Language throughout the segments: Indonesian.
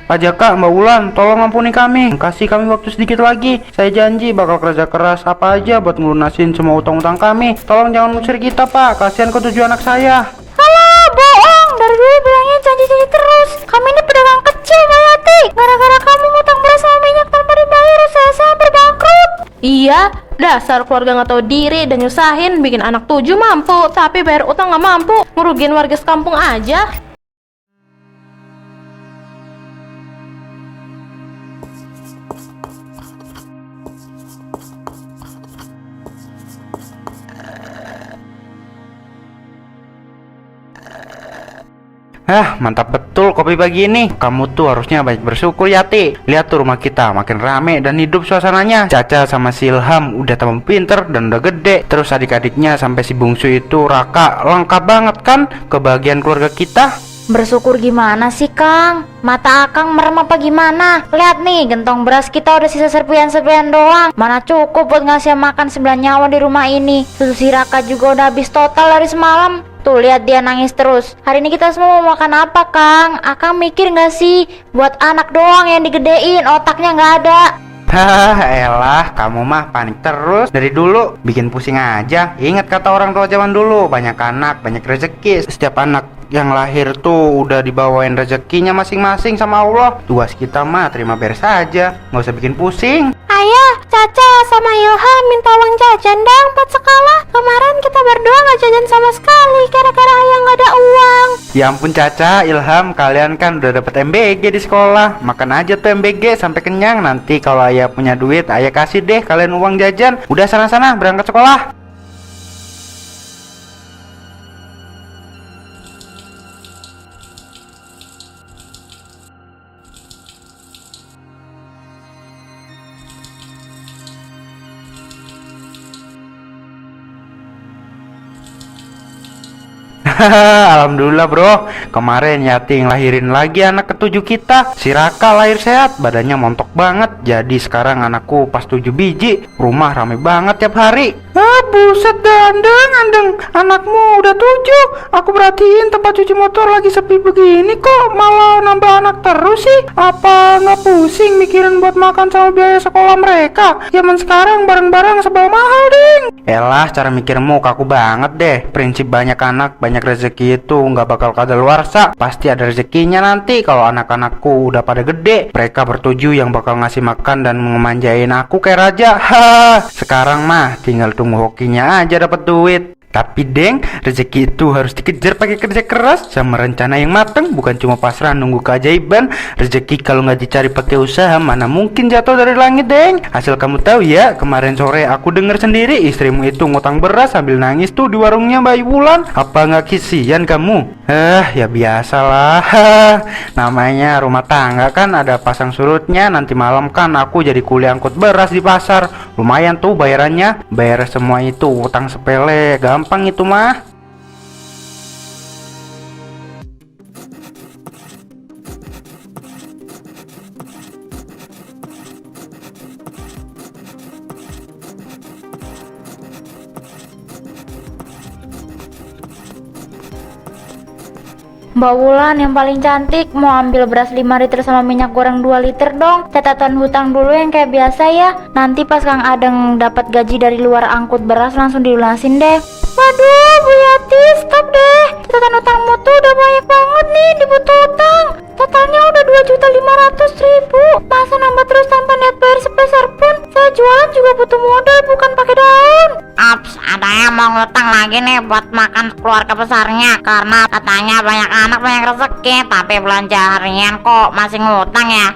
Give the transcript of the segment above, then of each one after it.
Pak Jaka, Mbak Wulan, tolong ampuni kami. Kasih kami waktu sedikit lagi. Saya janji bakal kerja keras apa aja buat ngelunasin semua utang-utang kami. Tolong jangan usir kita, Pak. Kasihan ke 7 anak saya. Alah, bohong. Dari dulu bilangnya janji-janji terus. Kami ini pedagang kecil, Mbak Yati. Gara-gara kamu ngutang beras sama minyak tanpa dibayar, saya sampai bangkrut. Iya, dasar keluarga nggak tahu diri dan nyusahin bikin anak 7 mampu, tapi bayar utang nggak mampu, ngerugiin warga sekampung aja. Mantap betul kopi pagi ini. Kamu tuh harusnya banyak bersyukur, Yati. Lihat tuh rumah kita makin rame dan hidup suasananya. Caca sama si Ilham udah tambah pinter dan udah gede. Terus adik-adiknya sampai si bungsu itu Raka, lengkap banget kan kebahagiaan keluarga kita. Bersyukur gimana sih, Kang? Mata Akang merem apa gimana? Lihat nih, gentong beras kita udah sisa serpian-serpian doang. Mana cukup buat ngasih makan 9 nyawa di rumah ini. Susu si Raka juga udah habis total dari semalam. Tuh lihat dia nangis terus. Hari ini kita semua mau makan apa, Kang? Akang mikir gak sih? Buat anak doang yang digedein, otaknya gak ada. Elah, kamu mah panik terus. Dari dulu bikin pusing aja. Ingat kata orang tua zaman dulu, banyak anak, banyak rezeki. Setiap anak yang lahir tuh udah dibawain rezekinya masing-masing sama Allah. Tugas kita mah terima beres saja, nggak usah bikin pusing. Ayah, Caca sama Ilham minta uang jajan dong buat sekolah. Kemarin kita berdua gak jajan sama sekali gara-gara ayah gak ada uang. Ya ampun Caca, Ilham, kalian kan udah dapet MBG di sekolah. Makan aja tuh MBG sampai kenyang. Nanti kalau ayah punya duit, ayah kasih deh kalian uang jajan. Udah sana-sana berangkat sekolah. Alhamdulillah bro, kemarin Yati ngelahirin lagi anak ke-7 kita. Si Raka lahir sehat, badannya montok banget. Jadi sekarang anakku pas 7 biji. Rumah rame banget tiap hari. Buset dandeng, anakmu udah 7. Aku perhatiin tempat cuci motor lagi sepi begini kok malah nambah anak terus sih. Apa nggak pusing mikirin buat makan sama biaya sekolah mereka? Zaman sekarang barang-barang serba mahal ding. Elah, cara mikirmu kaku banget deh. Prinsip banyak anak banyak rezeki itu nggak bakal kadaluarsa. Pasti ada rezekinya nanti kalau anak-anakku udah pada gede. Mereka bertuju yang bakal ngasih makan dan memanjain aku kayak raja. Sekarang mah tinggal tunggu hokinya aja dapat duit. Tapi deng, rezeki itu harus dikejar pakai kerja keras sama rencana yang matang, bukan cuma pasrah nunggu keajaiban. Rezeki kalau nggak dicari pakai usaha, mana mungkin jatuh dari langit, deng. Asal kamu tahu ya, kemarin sore aku dengar sendiri istrimu itu ngutang beras sambil nangis tuh di warungnya Mbak Wulan. Apa nggak kisian kamu? Ya biasalah. Namanya rumah tangga kan ada pasang surutnya. Nanti malam kan aku jadi kuli angkut beras di pasar. Lumayan tuh bayarannya. Bayar semua itu utang sepele, gampang itu mah. Mbak Wulan yang paling cantik, mau ambil beras 5 liter sama minyak goreng 2 liter dong. Catatan hutang dulu yang kayak biasa ya. Nanti pas Kang Adeng dapat gaji dari luar angkut beras langsung dilunasin deh. Waduh, Bu Yati, stop deh. Catatan hutangmu tuh udah banyak banget nih dibutuh hutang. Totalnya udah 2.500.000. Masa nambah terus tanpa niat bayar sepeser pun? Saya jualan juga butuh modal, bukan pakai daun. Ops, ada yang mau ngutang lagi nih buat makan keluarga besarnya. Karena katanya banyak anak banyak rezeki, tapi belanja harian kok masih ngutang ya.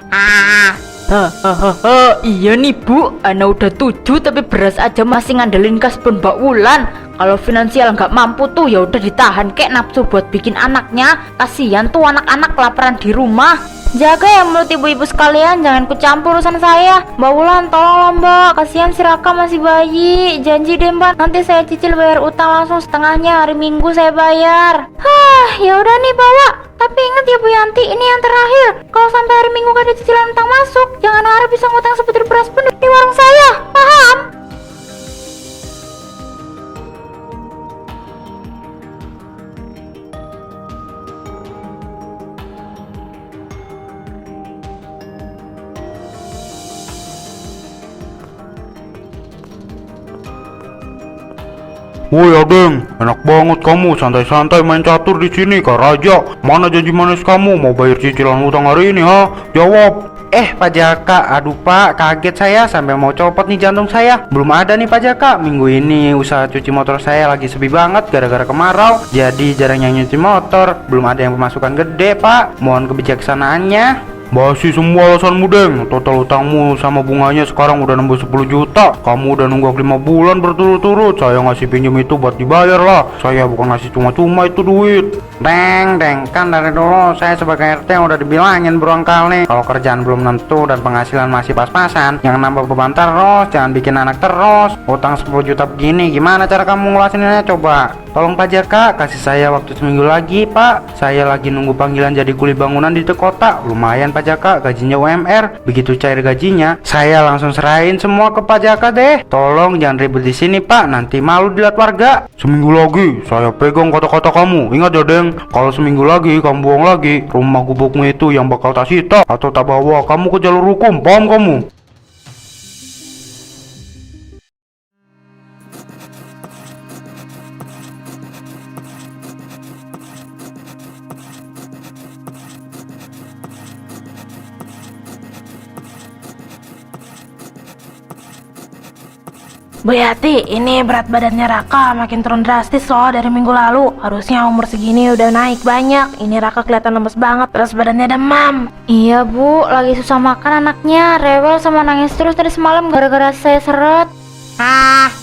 Iya nih Bu, Ana udah 7 tapi beras aja masih ngandelin kasbon Mbak Wulan. Kalau finansial nggak mampu tuh ya udah ditahan kek nafsu buat bikin anaknya. Kasihan tuh anak-anak kelaparan di rumah. Jaga ya mulut ibu-ibu sekalian, jangan ikut campur urusan saya. Mbak Wulan tolonglah Mbak, kasihan si Raka masih bayi. Janji deh Mbak, nanti saya cicil bayar utang langsung setengahnya, hari Minggu saya bayar. Ya udah nih bawa. Tapi ingat ya Bu Yanti, ini yang terakhir. Kalau sampai hari Minggu gak ada cicilan utang masuk, jangan harap bisa ngutang sebutir beras pun di warung saya. Paham? Woi Adeng, enak banget kamu santai-santai main catur di sini Kak Raja. Mana janji manis kamu mau bayar cicilan utang hari ini ha? Jawab. Pak Jaka, aduh Pak, kaget saya sampai mau copot nih jantung saya. Belum ada nih Pak Jaka, minggu ini usaha cuci motor saya lagi sepi banget gara-gara kemarau. Jadi jarang yang nyuci motor, belum ada yang pemasukan gede Pak. Mohon kebijaksanaannya. Basi semua alasanmu Deng. Total utangmu sama bunganya sekarang udah nembus 10 juta. Kamu udah nunggak 5 bulan berturut-turut. Saya ngasih pinjam itu buat dibayar lah. Saya bukan ngasih cuma-cuma itu duit. Deng, kan dari dulu saya sebagai RT udah dibilangin berulang kali kalau kerjaan belum tentu dan penghasilan masih pas-pasan, jangan nambah beban terus, jangan bikin anak terus. Utang 10 juta begini gimana cara kamu ngelasinnya coba? Tolong Pak Jaka, kasih saya waktu seminggu lagi Pak. Saya lagi nunggu panggilan jadi kuli bangunan di kota. Lumayan Pak Jaka, gajinya UMR. Begitu cair gajinya, saya langsung serahin semua ke Pak Jaka deh. Tolong jangan ribut di sini Pak, nanti malu dilihat warga. Seminggu lagi, saya pegang kata-kata kamu. Ingat ya Deng, kalau seminggu lagi kamu bohong lagi, rumah gubukmu itu yang bakal tak sita atau tak bawa kamu ke jalur hukum, paham kamu? Bu Yati, ini berat badannya Raka makin turun drastis loh dari minggu lalu. Harusnya umur segini udah naik banyak. Ini Raka kelihatan lemes banget, terus badannya demam. Iya Bu, lagi susah makan anaknya, rewel sama nangis terus dari semalam gara-gara saya seret.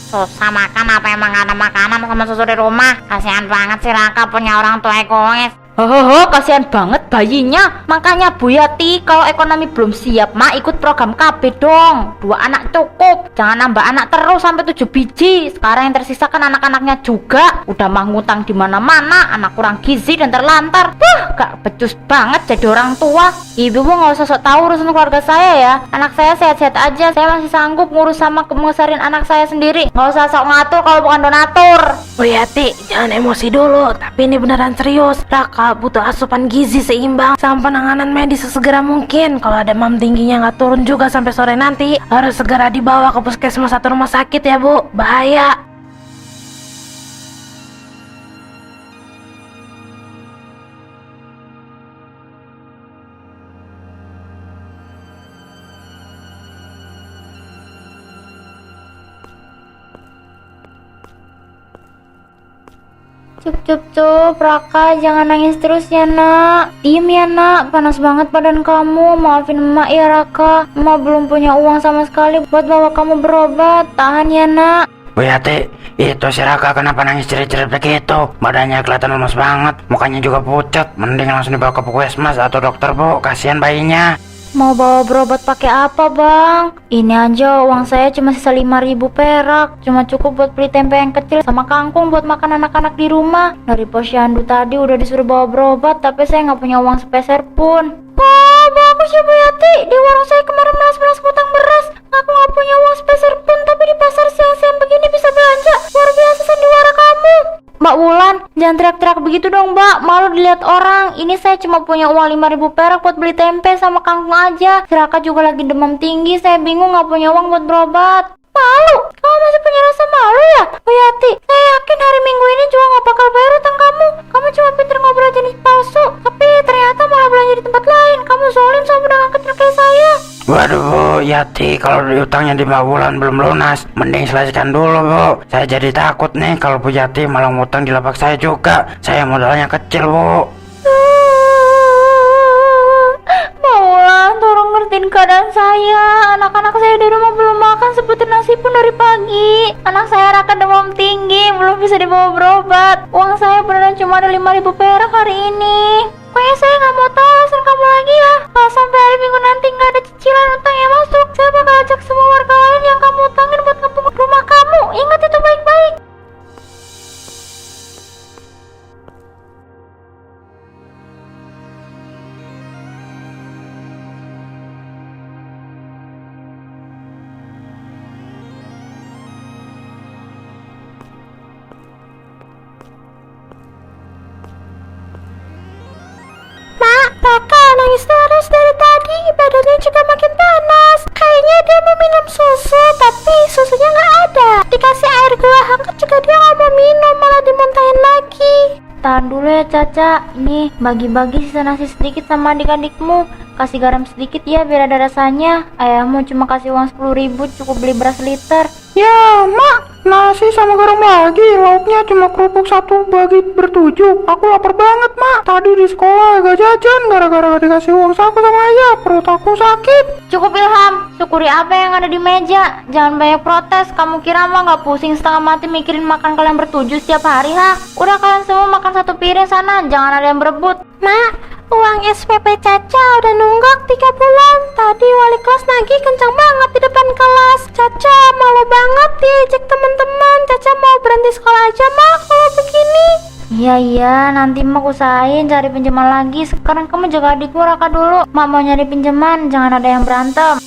Susah makan apa emang gak ada makanan sama susu di rumah? Kasihan banget sih Raka punya orang tua egois. Kasihan banget bayinya. Makanya Bu Yati, kalau ekonomi belum siap mah ikut program KB dong. 2 anak cukup, jangan nambah anak terus sampai 7 biji. Sekarang yang tersisa kan anak-anaknya juga. Udah mah ngutang di mana-mana, anak kurang gizi dan terlantar. Gak becus banget jadi orang tua. Ibu nggak usah sok tahu urusan keluarga saya ya. Anak saya sehat-sehat aja, saya masih sanggup ngurus sama ngebesarin anak saya sendiri. Nggak usah sok ngatur kalau bukan donatur. Bu Yati, jangan emosi dulu, tapi ini beneran serius. Raka butuh asupan gizi seimbang sama penanganan medis sesegera mungkin. Kalau demam tingginya nggak turun juga sampai sore nanti, harus segera dibawa ke puskesmas atau rumah sakit ya Bu, bahaya. Cup, Raka, jangan nangis terus ya nak. Diem ya nak, panas banget badan kamu. Maafin emak ya Raka, emak belum punya uang sama sekali buat bawa kamu berobat. Tahan ya nak. Bu Yati, itu si Raka kenapa nangis cerit-cerit begitu? Badannya kelihatan lemas banget, mukanya juga pucat. Mending langsung dibawa ke puskesmas atau dokter Bu, kasihan bayinya. Mau bawa berobat pakai apa bang? Ini aja uang saya cuma sisa 5.000 perak. Cuma cukup buat beli tempe yang kecil sama kangkung buat makan anak-anak di rumah. Dari posyandu tadi udah disuruh bawa berobat, tapi saya nggak punya uang sepeser pun. Wah bagus ya Bu Yati, di warung saya kemarin melas-melas ngutang beras. Aku nggak punya uang sepeser pun, tapi di pasar siang-siang begini bisa belanja. Luar biasa sandiwara kamu. Mbak Wulan, jangan teriak-teriak begitu dong Mbak, malu dilihat orang. Ini saya cuma punya uang 5.000 perak buat beli tempe sama kangkung aja. Si Raka juga lagi demam tinggi, saya bingung nggak punya uang buat berobat. Malu? Kamu masih punya rasa malu ya? Bu Yati, saya yakin hari Minggu ini juga nggak bakal bayar utang kamu. Kamu cuma pinter ngobrol jenis palsu, tapi ternyata malah belanja di tempat lain. Kamu zolim sama pedagang kecil kayak saya. Waduh Bu Yati, kalau utangnya di Mbak Wulan belum lunas, mending selesaikan dulu Bu. Saya jadi takut nih kalau Bu Yati malah ngutang di lapak saya juga. Saya modalnya kecil Bu. Mbak Wulan, tolong ngertiin keadaan saya. Anak-anak saya di rumah belum makan sebutir nasi pun dari pagi. Anak saya Raka demam tinggi, belum bisa dibawa berobat. Uang saya beneran cuma ada 5.000 perak hari ini. Pokoknya saya nggak mau tahu alasan kamu lagi ya. Kalau sampai hari Minggu nanti nggak ada cicilan utang yang masuk, saya bakal ajak semua warga lain yang kamu utangin buat ngepung rumah kamu. Ingat itu baik-baik. Raka nangis terus dari tadi, badannya juga makin panas. Kayaknya dia mau minum susu, tapi susunya nggak ada. Dikasih air jalan dulu ya Caca. Ini bagi-bagi sisa nasi sedikit sama adik-adikmu. Kasih garam sedikit ya biar ada rasanya. Ayahmu cuma kasih uang 10.000 cukup beli beras liter. Ya, Mak, nasi sama garam lagi. Lauknya cuma kerupuk satu bagi bertujuh. Aku lapar banget, Mak. Tadi di sekolah gak jajan gara-gara gak dikasih uang saku sama ayah. Perut aku sakit. Cukup Ilham, syukuri apa yang ada di meja. Jangan banyak protes. Kamu kira mah gak pusing setengah mati mikirin makan kalian bertujuh setiap hari, ha? Udah kalian semua makan satu piring sana. Jangan ada yang berebut. Mak, uang SPP Caca udah nunggak 3 bulan. Tadi wali kelas nagih kencang banget di depan kelas. Caca malu banget diajak teman-teman. Caca mau berhenti sekolah aja, Mak, kalau begini. Iya, nanti mak usahain cari pinjaman lagi. Sekarang kamu jaga adikmu Raka dulu. Mak mau nyari pinjaman, jangan ada yang berantem.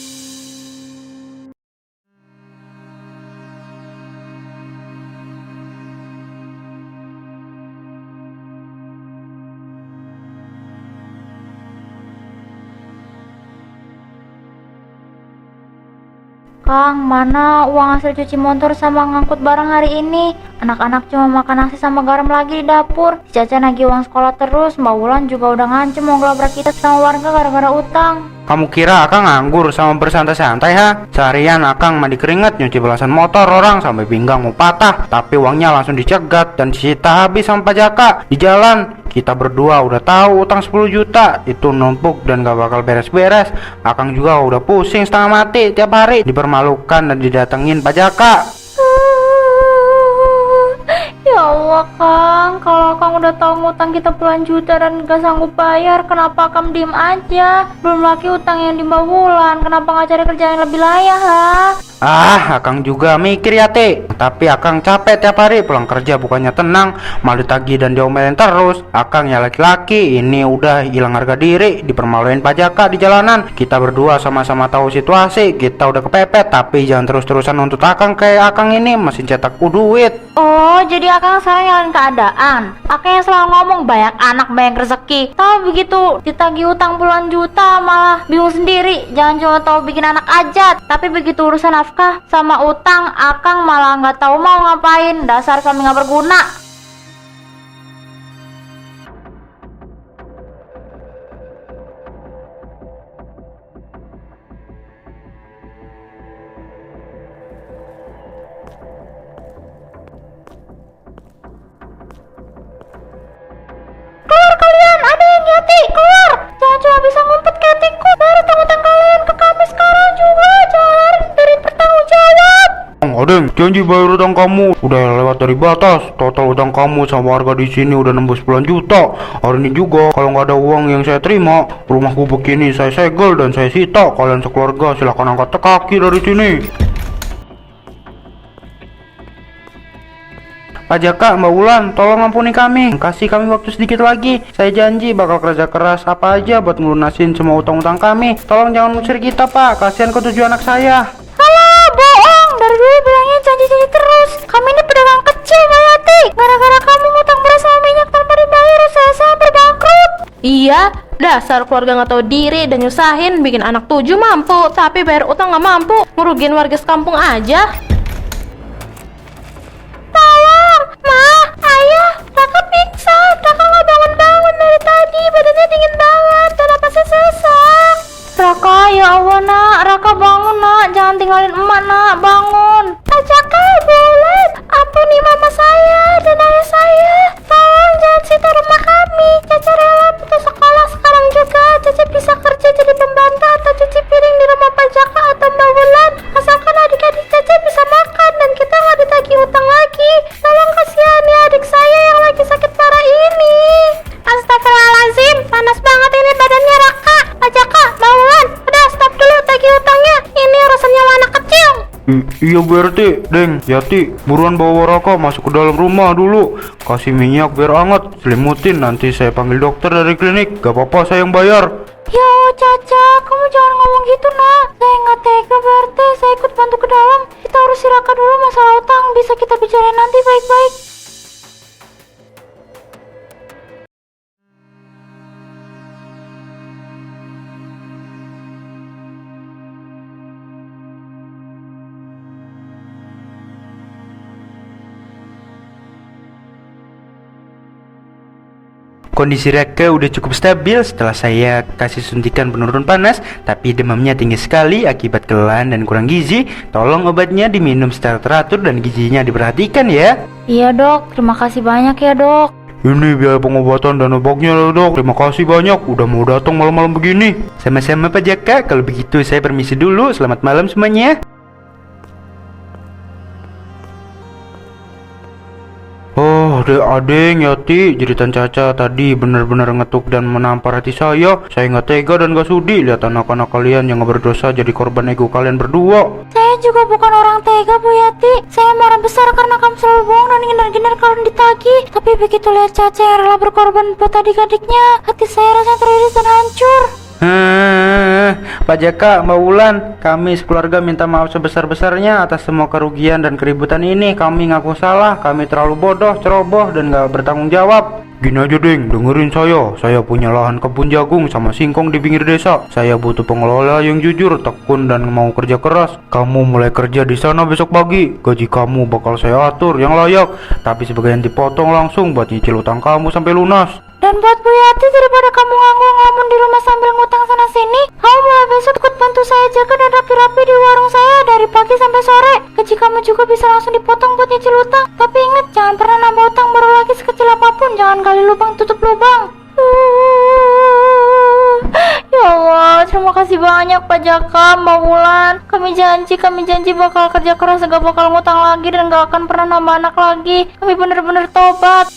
Kang, mana uang hasil cuci motor sama ngangkut barang hari ini? Anak-anak cuma makan nasi sama garam lagi di dapur. Si Caca nagih uang sekolah terus. Mbak Wulan juga udah ngancem mau gelabrak kita sama warga gara-gara utang. Kamu kira Akang nganggur sama bersantai-santai, ha? Seharian Akang mandi keringat nyuci belasan motor orang sampai pinggang mau patah. Tapi uangnya langsung dicegat dan disita habis sama pajaka di jalan. Kita berdua udah tahu utang 10 juta itu numpuk dan gak bakal beres-beres. Akang juga udah pusing setengah mati tiap hari dipermalukan dan didatengin pajaka. Ya Allah Kang, kalau Kang udah tahu ngutang kita puluhan juta dan gak sanggup bayar, kenapa Kang diem aja? Belum lagi utang yang di Mbak Wulan, kenapa gak cari kerjaan yang lebih layak, ha? Akang juga mikir ya, Ti. Tapi Akang capek tiap hari pulang kerja bukannya tenang, malah ditagih dan diomelin terus. Akang ya laki-laki, ini udah hilang harga diri, dipermaluin pajaka di jalanan. Kita berdua sama-sama tahu situasi, kita udah kepepet, tapi jangan terus-terusan nuntut Akang kayak Akang ini mesin cetak duit. Oh, jadi Akang sekarang nyalain keadaan. Akang yang selalu ngomong banyak anak banyak rezeki. Tahu begitu ditagih utang puluhan juta malah bingung sendiri. Jangan cuma tahu bikin anak ajat, tapi begitu urusan nafkah sama utang, Akang malah nggak tahu mau ngapain. Dasar suami nggak berguna. Keluar kalian, ada yang nyati, keluar. Jangan cuma bisa ngumpet kayak tikus. Dari utang-utang kalian ke kami sekarang juga. Jangan lari dari bertanggung jawab. Adeng, janji bayar utang kamu udah lewat dari batas. Total utang kamu sama warga di sini udah nembus puluhan juta. Hari ini juga kalau nggak ada uang yang saya terima, rumahku begini saya segel dan saya sita. Kalian sekeluarga silahkan angkat kaki dari sini. Pak Jaka, Mbak Wulan, tolong ampuni kami. Kasih kami waktu sedikit lagi. Saya janji bakal kerja keras apa aja buat ngelunasin semua utang-utang kami. Tolong jangan ngusir kita, Pak. Kasihan ke 7 anak saya. Alah, bohong. Dari dulu bilangnya janji-janji terus. Kami ini pedagang kecil, Mbak Yati. Gara-gara kamu ngutang beras sama minyak tanpa dibayar, saya sampai bangkrut. Iya, dasar keluarga nggak tahu diri dan nyusahin bikin anak 7 mampu, tapi bayar utang nggak mampu, ngerugiin warga sekampung aja. Tolong, Ma, Ayah, Raka pingsan. Raka nggak bangun-bangun dari tadi, badannya dingin banget dan napasnya sesak. Raka, ya Allah nak, Raka bangun nak, jangan tinggalin emak nak, bangun. Ajaka, boleh, ampuni mama saya dan ayah saya. Tolong jangan sita rumah kami. Caca rela putus sekolah sekarang juga. Caca bisa kerja jadi pembantu atau cuci piring di rumah Pak Jaka atau Mbak Wulan. Asalkan adik-adik Caca bisa makan dan kita nggak ditagih utang lagi. Tolong kasihani adik saya yang lagi sakit parah ini. Astagfirullahaladzim, panas banget ini badannya Raka. Pak Jaka, Mbak Wulan, udah stop dulu tagih utangnya. Ini urusan nyawa anak kecil. Iya Bu RT, Deng, Yati, buruan bawa Raka masuk ke dalam rumah dulu. Kasih minyak biar hangat, selimutin, nanti saya panggil dokter dari klinik. Gak apa-apa, saya yang bayar. Ya Caca, kamu jangan ngomong gitu nak. Saya nggak tega BRT, saya ikut bantu ke dalam. Kita urus si Raka dulu masalah utang, bisa kita bicarain nanti baik-baik. kondisi Raka udah cukup stabil setelah saya kasih suntikan penurun panas, tapi demamnya tinggi sekali akibat kelelahan dan kurang gizi. Tolong obatnya diminum secara teratur dan gizinya diperhatikan ya. Iya dok, terima kasih banyak ya dok. Ini biaya pengobatan dan obatnya loh dok. Terima kasih banyak udah mau datang malam-malam begini. Sama-sama Pak Jaka. Kalau begitu saya permisi dulu. Selamat malam semuanya. Oh, adeng Yati, jeritan Caca tadi benar-benar ngetuk dan menampar hati saya. Saya nggak tega dan nggak sudi lihat anak-anak kalian yang nggak berdosa jadi korban ego kalian berdua. Saya juga bukan orang tega Bu Yati. Saya marah besar karena kamu selalu bohong dan ngindar-ngindar kalau ditagih. Tapi begitu lihat Caca yang rela berkorban buat adik-adiknya, hati saya rasanya teriris dan hancur. Pak Jaka, Mbak Wulan, kami sekeluarga minta maaf sebesar-besarnya atas semua kerugian dan keributan ini. Kami ngaku salah, kami terlalu bodoh, ceroboh, dan gak bertanggung jawab. Gini aja deng, dengerin saya punya lahan kebun jagung sama singkong di pinggir desa. Saya butuh pengelola yang jujur, tekun, dan mau kerja keras. Kamu mulai kerja di sana besok pagi. Gaji kamu bakal saya atur yang layak, tapi sebagian dipotong langsung buat nyicil utang kamu sampai lunas. Dan buat Bu Yati, daripada kamu nganggur-ngelamun di rumah sambil ngutang sana sini, kamu mulai besok ikut bantu saya jaga dan rapi-rapi di warung saya dari pagi sampai sore. Gaji kamu juga bisa langsung dipotong buat nyicil utang. Tapi ingat, jangan pernah nambah utang baru lagi sekecil apapun. Jangan gali lubang tutup lubang. Ya Allah, terima kasih banyak Pak Jaka, Mbak Wulan. Kami janji bakal kerja keras, gak bakal ngutang lagi dan gak akan pernah nambah anak lagi. Kami bener-bener tobat.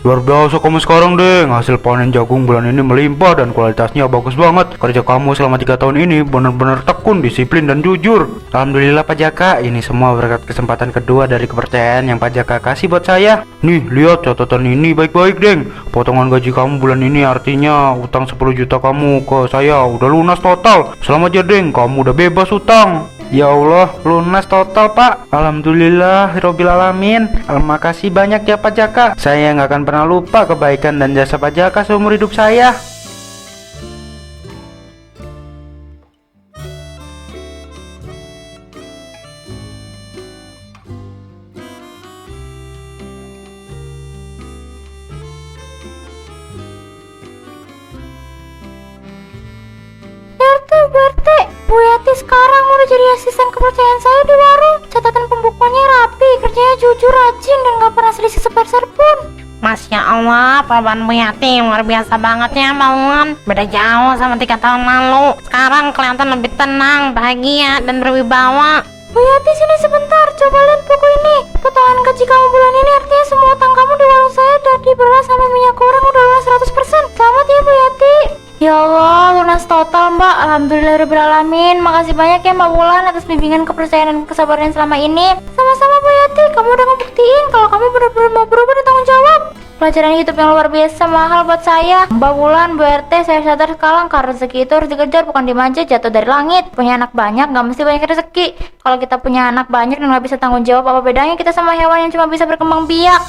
Luar biasa kamu sekarang deng. Hasil panen jagung bulan ini melimpah dan kualitasnya bagus banget. Kerja kamu selama 3 tahun ini benar-benar tekun, disiplin, dan jujur. Alhamdulillah Pak Jaka, ini semua berkat kesempatan kedua dari kepercayaan yang Pak Jaka kasih buat saya. Nih, lihat catatan ini baik-baik deng. Potongan gaji kamu bulan ini artinya utang 10 juta kamu ke saya udah lunas total. Selamat ya deng, kamu udah bebas utang. Ya Allah, lunas total Pak. Alhamdulillah, Robbil Alamin. Terima kasih banyak ya Pak Jaka. Saya nggak akan pernah lupa kebaikan dan jasa Pak Jaka seumur hidup saya. RT, Bu Yati sekarang udah jadi asisten kepercayaan saya di warung. Catatan pembukuannya rapi, kerjanya jujur, rajin, dan gak pernah selisih sepeser pun. Masya Allah, perubahan Bu Yati luar biasa banget ya Mbak Wulan. Beda jauh sama 3 tahun lalu. Sekarang kelihatan lebih tenang, bahagia, dan berwibawa. Bu Yati, sini sebentar, coba lihat buku ini. Potongan gaji kamu bulan ini artinya semua utang kamu di warung saya dari beras sampai minyak goreng udah lunas 100%. Selamat ya Bu Yati. Ya Allah, lunas total Mbak. Alhamdulillahirrahmanirrahim. Makasih banyak ya Mbak Wulan atas bimbingan, kepercayaan, dan kesabaran selama ini. Sama-sama Bu Yati, kamu udah ngebuktiin kalau kamu benar-benar mau berubah dan tanggung jawab. Pelajaran hidup yang luar biasa mahal buat saya. Mbak Wulan, Bu RT, saya sadar sekarang kalau rezeki itu harus dikejar, bukan dimanja jatuh dari langit. Punya anak banyak gak mesti banyak rezeki. Kalau kita punya anak banyak dan gak bisa tanggung jawab, apa bedanya kita sama hewan yang cuma bisa berkembang biak?